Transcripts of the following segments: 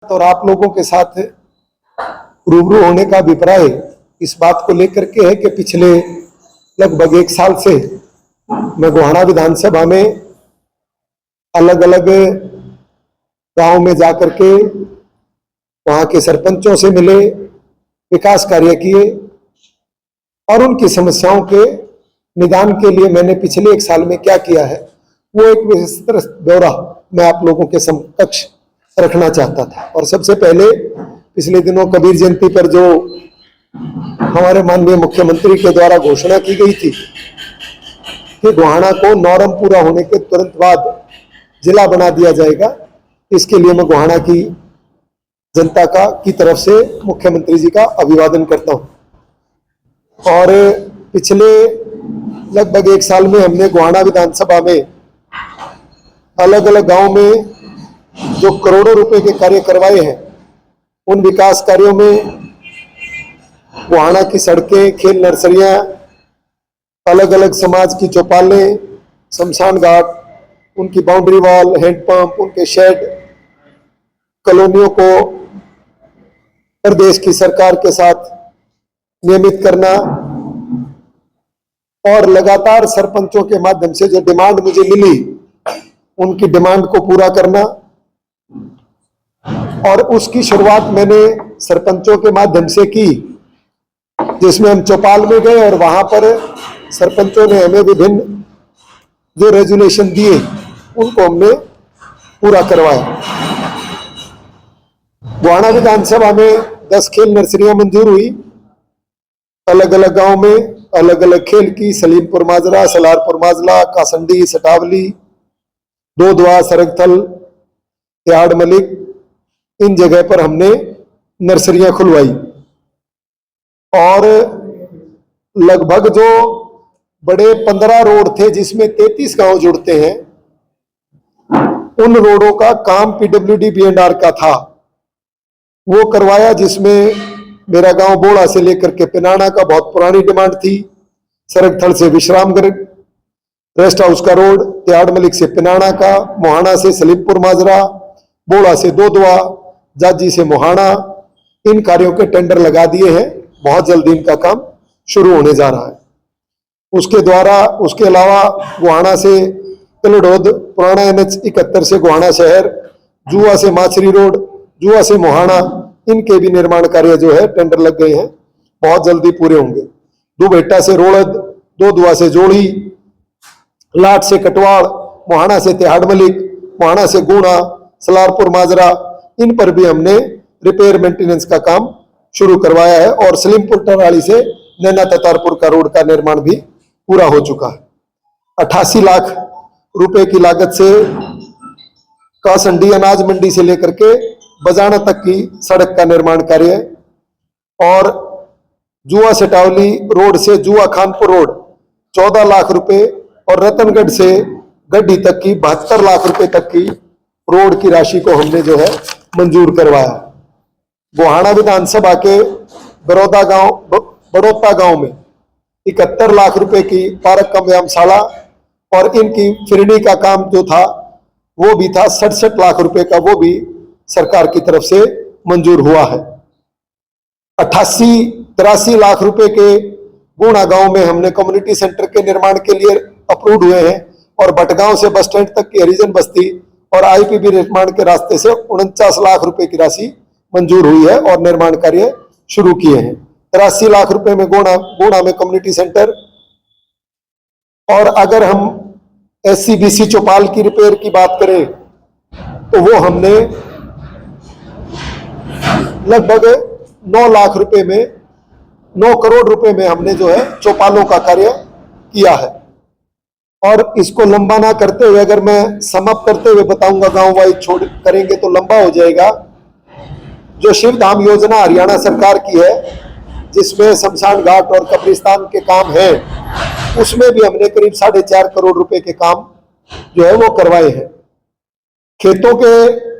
और आप लोगों के साथ रूबरू होने का अभिप्राय इस बात को लेकर के है कि पिछले लगभग 1 साल से मैं गोहाना विधानसभा में अलग अलग गांव में जाकर के वहां के सरपंचों से मिले, विकास कार्य किए और उनकी समस्याओं के निदान के लिए मैंने पिछले 1 साल में क्या किया है वो एक विस्तृत ब्यौरा मैं आप लोगों के समक्ष रखना चाहता था। और सबसे पहले पिछले दिनों कबीर जयंती पर जो हमारे माननीय मुख्यमंत्री के द्वारा घोषणा की गई थी कि गोहाना को नॉर्म पूरा होने के तुरंत बाद जिला बना दिया जाएगा, इसके लिए मैं गोहाना की जनता की तरफ से मुख्यमंत्री जी का अभिवादन करता हूं। और पिछले लगभग 1 साल में हमने गोहाना विधानसभा में अलग अलग गांव में जो करोड़ों रुपए के कार्य करवाए हैं, उन विकास कार्यों में गोहाना की सड़कें, खेल नर्सरियां, अलग अलग समाज की चौपालें, शमशान घाट, उनकी बाउंड्री वॉल, हैंडपंप, उनके शेड, कॉलोनियों को प्रदेश की सरकार के साथ नियमित करना और लगातार सरपंचों के माध्यम से जो डिमांड मुझे मिली उनकी डिमांड को पूरा करना। और उसकी शुरुआत मैंने सरपंचों के माध्यम से की, जिसमें हम चौपाल में गए और वहां पर सरपंचों ने हमें विभिन्न जो रेजुलेशन दिए उनको हमने पूरा करवाया। गोहाना विधानसभा में 10 खेल नर्सरियां मंजूर हुई, अलग अलग गांव में अलग अलग खेल की, सलीमपुर माजरा, सलारपुर माजला, कासंडी, सटावली, दोदवा, सरगथल, त्याड़ मलिक, इन जगह पर हमने नर्सरियां खुलवाई। और लगभग जो बड़े 15 रोड थे जिसमें 33 गांव जुड़ते हैं, उन रोडों का काम पीडब्ल्यूडी B&R का था, वो करवाया, जिसमें मेरा गांव बोड़ा से लेकर के पिनाना का बहुत पुरानी डिमांड थी, सरगथल से विश्रामगढ़ रेस्ट हाउस का रोड, त्याड़ मलिक से पिनाना का, मोहाना से सलीमपुर माजरा, बोड़ा से दोदवा, जाजी से मोहाना, इन कार्यों के टेंडर लगा दिए हैं। बहुत जल्दी इनका काम शुरू होने जा रहा है। उसके अलावा गोहाना से तिलडोद, पुराना NH 71 से गोहाना शहर, जुआ से माछरी रोड, जुआ से मोहाना, इनके भी निर्माण कार्य जो है टेंडर लग गए हैं, बहुत जल्दी पूरे होंगे। दुबेटा से रोड़द, दोदवा से जोड़ी, लाट से कटवाड़, मोहाना से तिहाड़ मलिक, मोहाना से गुणा, सलारपुर माजरा, इन पर भी हमने रिपेयर मेंटेनेंस का काम शुरू करवाया है। और सलीमपुर टराली से नैना ततारपुर का रोड का निर्माण भी पूरा हो चुका है। 88 लाख रुपए की लागत से कासंडी अनाज मंडी से लेकर के बजाना तक की सड़क का निर्माण कार्य, और जुआ सटावली रोड से जुआ खानपुर रोड 14 लाख रुपए, और रतनगढ़ से गड्डी तक की 72 लाख रुपए तक की रोड की राशि को हमने जो है मंजूर करवाया। गोहाना विधानसभा के बड़ौता गांव में 71 लाख रुपए की पार्क कम व्यायामशाला और इनकी फिरनी का काम जो था वो भी था 67 लाख रुपए का, वो भी सरकार की तरफ से मंजूर हुआ है। 83 लाख रुपए के गुणा गांव में हमने कम्युनिटी सेंटर के निर्माण के लिए अप्रूव हुए हैं, और भटगांव से बस स्टैंड तक की हरिजन बस्ती और IPB निर्माण के रास्ते से 49 लाख रुपए की राशि मंजूर हुई है और निर्माण कार्य शुरू किए हैं। 83 लाख रुपए में गोणा में कम्युनिटी सेंटर। और अगर हम SC-BC चौपाल की रिपेयर की बात करें तो वो हमने लगभग 9 लाख रुपए में, 9 करोड़ रुपए में हमने जो है चौपालों का कार्य किया है। और इसको लंबा ना करते हुए अगर मैं समअप करते हुए बताऊंगा, गांव वाइज छोड़ करेंगे तो लंबा हो जाएगा। जो शिव धाम योजना हरियाणा सरकार की है, जिसमें शमशान घाट और कब्रिस्तान के काम है, उसमें भी हमने करीब 4.5 करोड़ रुपए के काम जो है वो करवाए हैं। खेतों के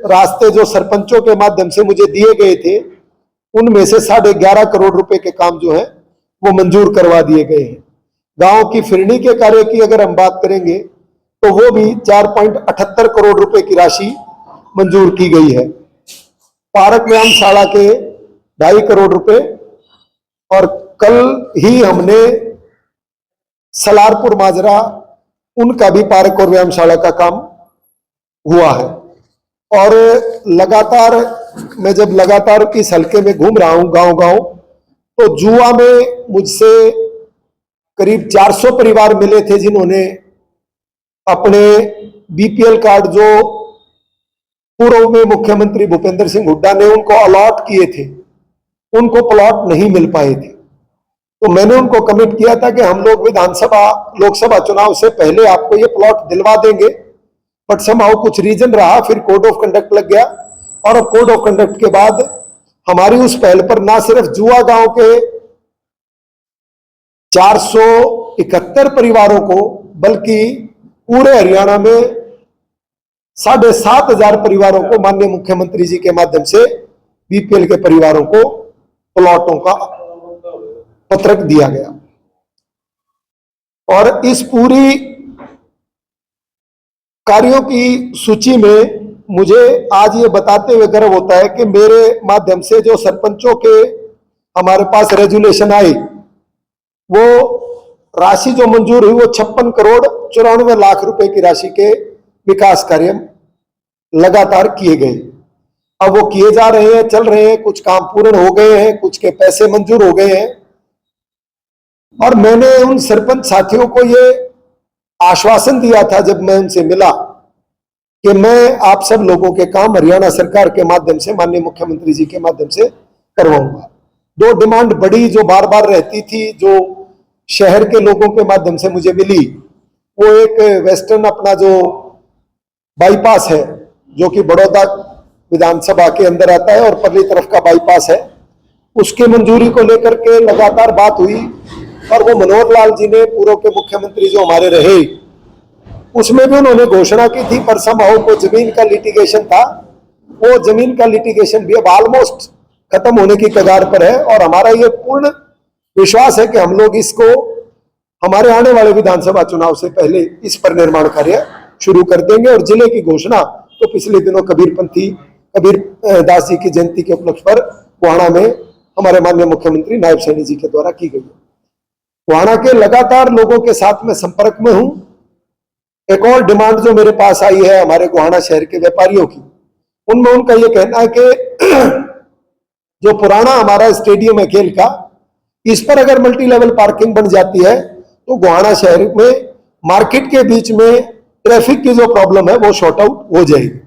रास्ते जो सरपंचों के माध्यम से मुझे दिए गए थे, उनमें से 11.5 करोड़ रुपए के काम जो है वो मंजूर करवा दिए गए हैं। गांव की फिरनी के कार्य की अगर हम बात करेंगे तो वो भी 4.78 करोड़ रुपए की राशि मंजूर की गई है। पार्क व्यायामशाला के 2.5 करोड़ रुपए, और कल ही हमने सलारपुर माजरा उनका भी पार्क और व्यायामशाला का काम हुआ है। और लगातार मैं जब लगातार इस हल्के में घूम रहा हूं गांव गांव, तो जुआ में मुझसे करीब 400 परिवार मिले थे जिन्होंने अपने बीपीएल कार्ड जो पूर्व में मुख्यमंत्री भूपेंद्र सिंह हुड्डा ने उनको अलॉट किए थे, उनको प्लॉट नहीं मिल पाए थे। तो मैंने उनको कमिट किया था कि हम लोग विधानसभा लोकसभा चुनाव से पहले आपको ये प्लॉट दिलवा देंगे, बट समहाउ कुछ रीजन रहा, फिर कोड ऑफ कंडक्ट लग गया। और अब कोड ऑफ कंडक्ट के बाद हमारी उस पहल पर ना सिर्फ जुआ गांव के 471 परिवारों को, बल्कि पूरे हरियाणा में 7,500 परिवारों को माननीय मुख्यमंत्री जी के माध्यम से बीपीएल के परिवारों को प्लॉटों का पत्रक दिया गया। और इस पूरी कार्यों की सूची में मुझे आज ये बताते हुए गर्व होता है कि मेरे माध्यम से जो सरपंचों के हमारे पास रेजुलेशन आई, वो राशि जो मंजूर हुई वो 56 करोड़ 94 लाख रुपए की राशि के विकास कार्य लगातार किए गए। अब वो किए जा रहे हैं, चल रहे हैं, कुछ काम पूर्ण हो गए हैं, कुछ के पैसे मंजूर हो गए हैं। और मैंने उन सरपंच साथियों को ये आश्वासन दिया था जब मैं उनसे मिला कि मैं आप सब लोगों के काम हरियाणा सरकार के माध्यम से, माननीय मुख्यमंत्री जी के माध्यम से करवाऊंगा। 2 डिमांड बड़ी जो बार बार रहती थी, जो शहर के लोगों के माध्यम से मुझे मिली, वो एक वेस्टर्न अपना जो बाईपास है, जो कि बड़ौदा विधानसभा के अंदर आता है और परली तरफ का बाईपास है, उसकी मंजूरी को लेकर के लगातार बात हुई। और वो मनोहर लाल जी ने, पूर्व के मुख्यमंत्री जो हमारे रहे, उसमें भी उन्होंने घोषणा की थी, पर समहाउ को जमीन का लिटिगेशन था, वो जमीन का लिटिगेशन भी अब ऑलमोस्ट खत्म होने की कगार पर है। और हमारा ये पूर्ण विश्वास है कि हम लोग इसको हमारे आने वाले विधानसभा चुनाव से पहले इस पर निर्माण कार्य शुरू कर देंगे। और जिले की घोषणा तो पिछले दिनों कबीर दास जी की जयंती के उपलक्ष्य पर गोहाना में हमारे माननीय मुख्यमंत्री नायब सैनी जी के द्वारा की गई है। गोहाना के लगातार लोगों के साथ में संपर्क में हूं। एक और डिमांड जो मेरे पास आई है हमारे गोहाना शहर के व्यापारियों की, उनमें उनका यह कहना है कि जो पुराना हमारा स्टेडियम है खेल का, इस पर अगर मल्टी लेवल पार्किंग बन जाती है तो गोहाना शहर में मार्केट के बीच में ट्रैफिक की जो प्रॉब्लम है वो शॉर्ट आउट हो जाएगी।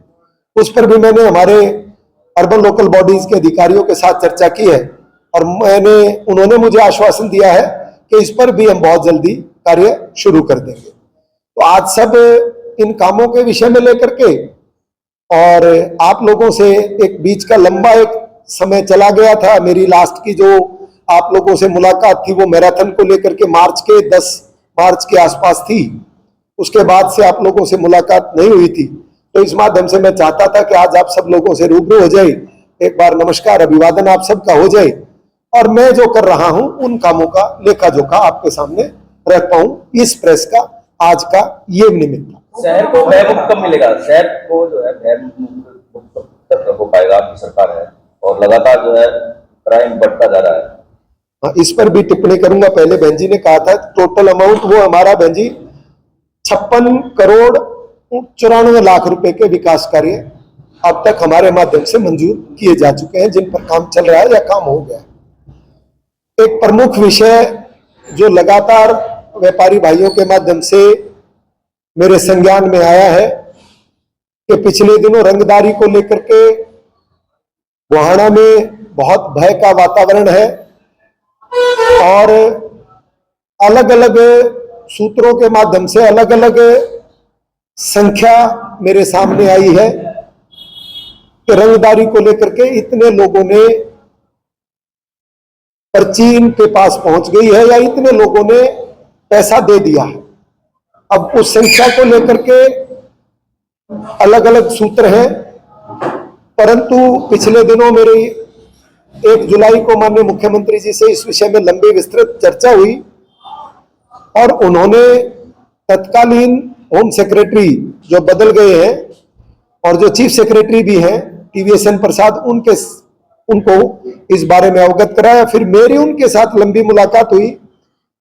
उस पर भी मैंने हमारे अर्बन लोकल बॉडीज के अधिकारियों के साथ चर्चा की है और उन्होंने मुझे आश्वासन दिया है कि इस पर भी हम बहुत जल्दी कार्य शुरू कर देंगे। तो आज सब इन कामों के विषय में लेकर के, और आप लोगों से एक बीच का लंबा एक समय चला गया था, मेरी लास्ट की जो आप लोगों से मुलाकात थी वो मैराथन को लेकर के मार्च के 10 मार्च के आसपास थी। उसके बाद से आप लोगों से मुलाकात नहीं हुई थी। तो इस माध्यम से मैं चाहता था कि आज आप सब लोगों से रूबरू हो जाए, एक बार नमस्कार अभिवादन आप सबका हो जाए, और मैं जो कर रहा हूं उन कामों का लेखा जोखा आपके सामने रख पाऊं। इस प्रेस का आज का ये निमित्त था। शहर को भय मुक्त कब मिलेगा? शहर को जो है भय मुक्त कब हो पाएगा? आपकी सरकार है और लगातार जो है क्राइम बढ़ता जा रहा है। हाँ, इस पर भी टिप्पणी करूंगा। पहले बहन जी ने कहा था टोटल अमाउंट, वो हमारा बहन जी 56 करोड़ 94 लाख रुपए के विकास कार्य अब तक हमारे माध्यम से मंजूर किए जा चुके हैं, जिन पर काम चल रहा है या काम हो गया। एक प्रमुख विषय जो लगातार व्यापारी भाइयों के माध्यम से मेरे संज्ञान में आया है कि पिछले दिनों रंगदारी को लेकर के गोहाना में बहुत भय का वातावरण है और अलग अलग सूत्रों के माध्यम से अलग अलग संख्या मेरे सामने आई है कि रंगदारी को लेकर के इतने लोगों ने पर्ची इनके पास पहुंच गई है या इतने लोगों ने पैसा दे दिया है। अब उस संख्या को लेकर के अलग अलग सूत्र हैं, परंतु पिछले दिनों मेरी 1 जुलाई को माननीय मुख्यमंत्री जी से इस विषय में लंबी विस्तृत चर्चा हुई और उन्होंने तत्कालीन होम सेक्रेटरी जो बदल गए हैं और जो चीफ सेक्रेटरी भी हैं, TVSN प्रसाद उनको इस बारे में अवगत कराया। फिर मेरी उनके साथ लंबी मुलाकात हुई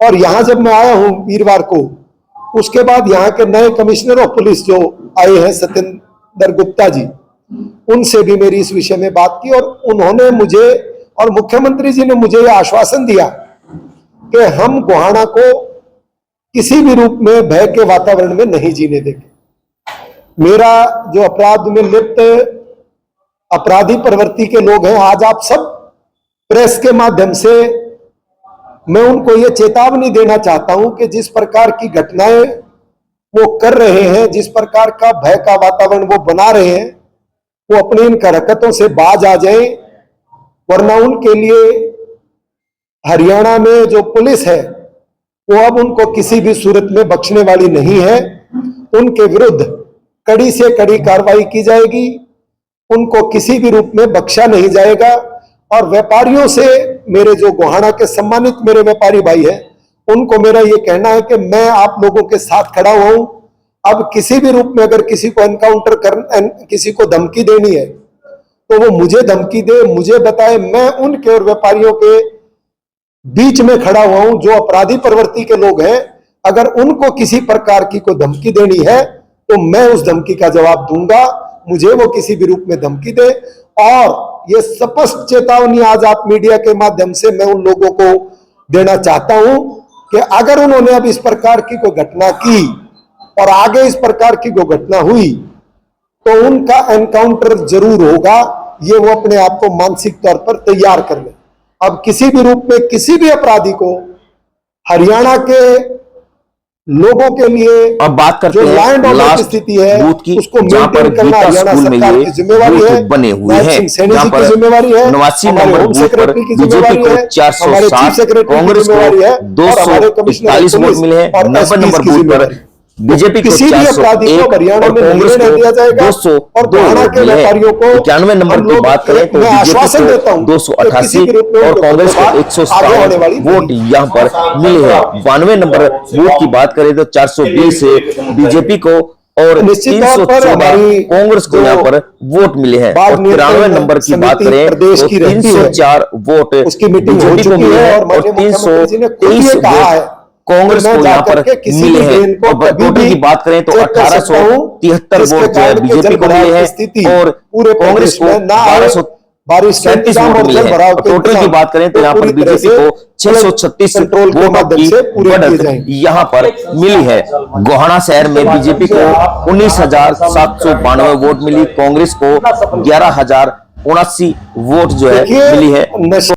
और यहाँ जब मैं आया हूँ वीरवार को, उसके बाद यहाँ के नए कमिश्नर ऑफ पुलिस जो आए हैं सत्येंद्र गुप्ता जी, उनसे भी मेरी इस विषय में बात की और उन्होंने मुझे और मुख्यमंत्री जी ने मुझे यह आश्वासन दिया कि हम गोहाना को किसी भी रूप में भय के वातावरण में नहीं जीने देंगे। मेरा जो अपराध में लिप्त अपराधी प्रवृत्ति के लोग हैं, आज आप सब प्रेस के माध्यम से मैं उनको ये चेतावनी देना चाहता हूं कि जिस प्रकार की घटनाएं वो कर रहे हैं, जिस प्रकार का भय का वातावरण वो बना रहे हैं, वो अपनी इन हरकतों से बाज आ जाएं, वरना उनके लिए हरियाणा में जो पुलिस है वो अब उनको किसी भी सूरत में बख्शने वाली नहीं है। उनके विरुद्ध कड़ी से कड़ी कार्रवाई की जाएगी, उनको किसी भी रूप में बख्शा नहीं जाएगा। और व्यापारियों से, मेरे जो गोहाना के सम्मानित मेरे व्यापारी भाई हैं, उनको मेरा ये कहना है कि मैं आप लोगों के साथ खड़ा हुआ हूं। अब किसी भी रूप में अगर किसी को एनकाउंटर किसी को धमकी देनी है तो वो मुझे धमकी दे, मुझे बताए, मैं उनके और व्यापारियों के बीच में खड़ा हुआ हूं। जो अपराधी प्रवृत्ति के लोग हैं, अगर उनको किसी प्रकार की कोई धमकी देनी है तो मैं उस धमकी का जवाब दूंगा, मुझे वो किसी भी रूप में धमकी दे। और ये स्पष्ट चेतावनी आज आप मीडिया के माध्यम से मैं उन लोगों को देना चाहता हूं कि अगर उन्होंने अब इस प्रकार की कोई घटना की और आगे इस प्रकार की कोई घटना हुई तो उनका एनकाउंटर जरूर होगा। ये वो अपने आप को मानसिक तौर पर तैयार कर ले। अब किसी भी रूप में किसी भी अपराधी को हरियाणा के लोगों के लिए अब बात करते जो हैं लैंड ऑर्डर की लास्ट स्थिति है बूथ की, उसको जहां पर मेंटेन करना गीता हरियाणा स्कूल में सरकार ये की जिम्मेवारी बूथ है, बने हुए हैं, सैनी जहां जी की पर जिम्मेवारी है, 89 हमारे नंबर होम बूथ पर सेक्रेटरी की बीजेपी जिम्मेवारी को है, हमारे चीफ 407, सेक्रेटरी की कांग्रेस जिम्मेवारी है को और हमारे कमिश्नर 241 वोट मिले हैं। और 90 SPs नंबर की बूथ पर जिम्मेवारी। बीजेपी को किसी भी अपराधी को 401 हरियाणा और में नहीं कांग्रेस रहने दिया को जाएगा। 202 और गोहाना के मिले हैं। व्यापारियों को 91 नंबर हम की लोग बात करें तो मैं आश्वासन बीजेपी देता हूं को कि किसी भी रूप 288 में और उनको कांग्रेस को आगे होने 157 वाली वोट यहाँ पर मिले हैं। 92 नंबर बूथ की बात करें तो 420 बीजेपी को और निश्चित तौर पर 314 हमारी कांग्रेस को जो यहाँ पर वोट मिले हैं। बाढ़ और 93 नियंत्रण नंबर की बात समिति करें प्रदेश तो की रहती है, 304 वोट उसकी मीटिंग हो बीजेपी को चुकी मिले है हैं और और माननीय मुख्यमंत्री जी ने खुद 323 ये कहा है वोट कांग्रेस मैं को यहाँ जाकर पर के किसी मिले भी हैं। ट्रेन को और कभी टोटल भी की बात करें तो चेक कर सकता हूं, 1873 जिसके वोट जो है कारण के बीजेपी को जलभराव मिले की हैं स्थिति और पूरे कांग्रेस प्रदेश को में ना आए, 1200 बारिश का 37 इंतजाम वोट और मिले हैं। जलभराव और के टोटल की इंतजाम बात करें तो यहाँ पर पूरी तरह बीजेपी से को 636 कंट्रोल के वोटों माध्यम की से पूरे किए बढ़त जाएंगे। यहाँ पर मिली है। गोहाना शहर में बीजेपी को 19,792 वोट मिली, कांग्रेस को 11,079 वोट जो है देखिए, मिली है। नशे